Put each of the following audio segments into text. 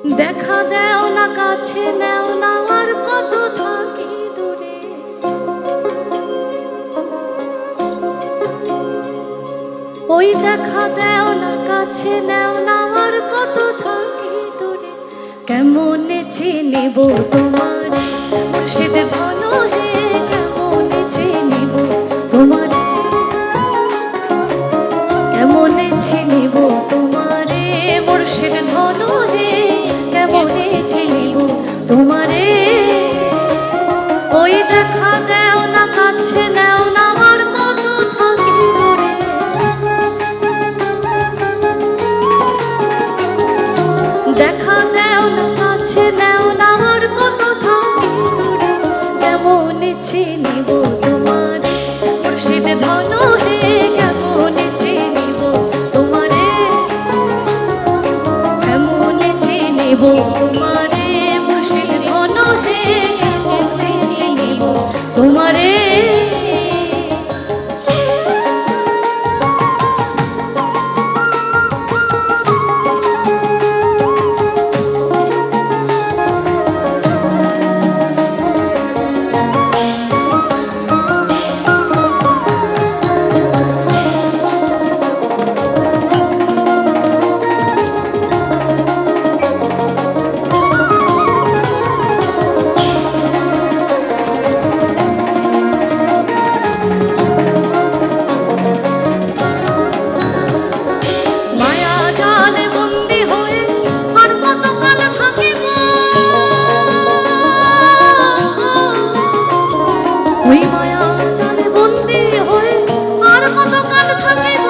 দেখা দেও না কাছে নেও না আর কত থাকি দূরে। ওই দেখা দেও না কাছে নেও না আর কত থাকি দূরে। কেমনে চিনিব তোমার মুর্শিদ ধন হে, কেমনে চিনিব তোমার, কেমনে চিনিব তোমারে মুর্শিদ ধন হে, কেমনে চিনিব তোমারে। ওই দেখা দেও না কাছে নেও না আর কত থাকি দূরে। দেখা দেও না কাছে নেও না আর কত থাকি দূরে। কেমনে চিনিব তোমারে মুর্শিদ ধন হে, কেমনে চিনিব তোমারে, কেমনে চিনিব তোমারে মুর্শিদ ধন হে, কেমনে চিনিব তোমারে। ওই মায়া জালে বন্দি হয়ে আর কতকাল থাকিব,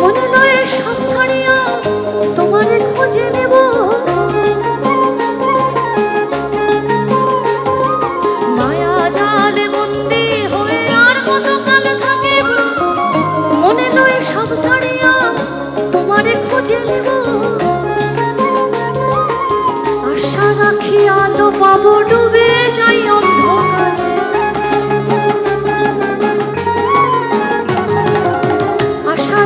মনে নয় সব ছাড়িয়া তোমারে খোঁজে নেব। মায়া জালে বন্দি হয়ে আর কতকাল থাকিব, মনে নয় সব ছাড়িয়া তোমারে খোঁজে নেব। আশা রাখি আলো পাবো ডুবে যাই অন্ধকারে,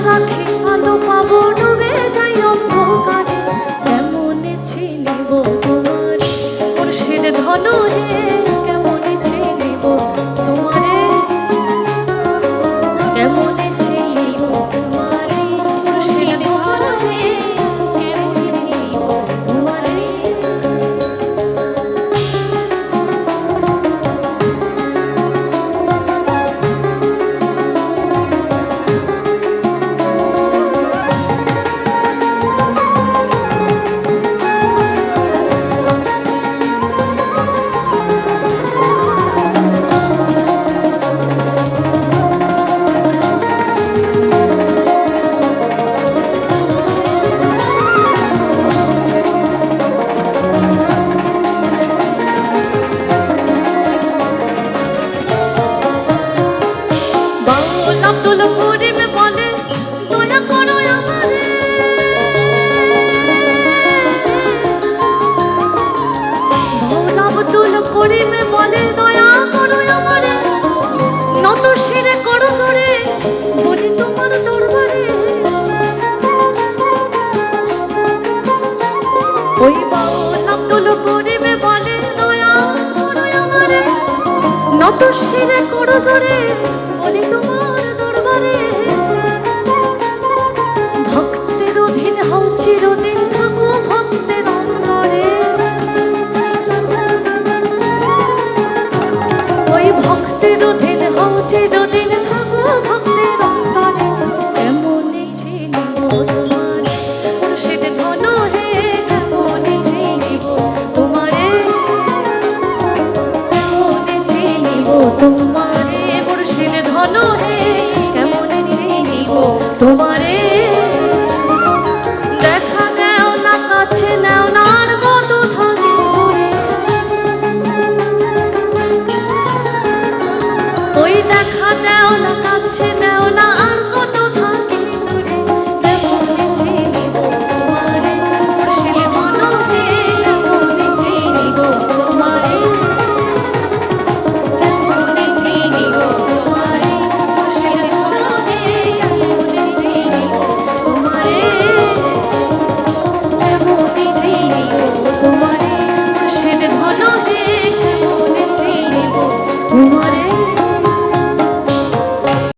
রাখি আলো পাবো ডুবে যাই অন্ধকারে। কেমনে চিনিব তোমার মুর্শিদ ধন হে, কেমনে চিনিব তোমারে, কেমনে চিনিব তোমারে মুর্শিদ ধন হে, কেমনে চিনিব তোমারে। আব্দুল করিম বলে দয়া করো আমারে, বাউল আব্দুল করিম বলে দয়া করো আমারে, নত শিরে করো জোরে বলি তোমার দরবারে। ওই বাউল আব্দুল করিম বলে দয়া করো আমারে, নত শিরে করো জোরে বলি তোমার দরবারে। ভক্তের অধীন হও চিরদিন থাকো ভক্তের অন্তরে, ওই ভক্তের অধীন হও চিরদিন থাকো ভক্তের অন্তরে। কেমনে চিনিব তোমার মুর্শিদ ধন হে, কেমনে চিনিব তোমারে, কেমনে চিনিব তোমার।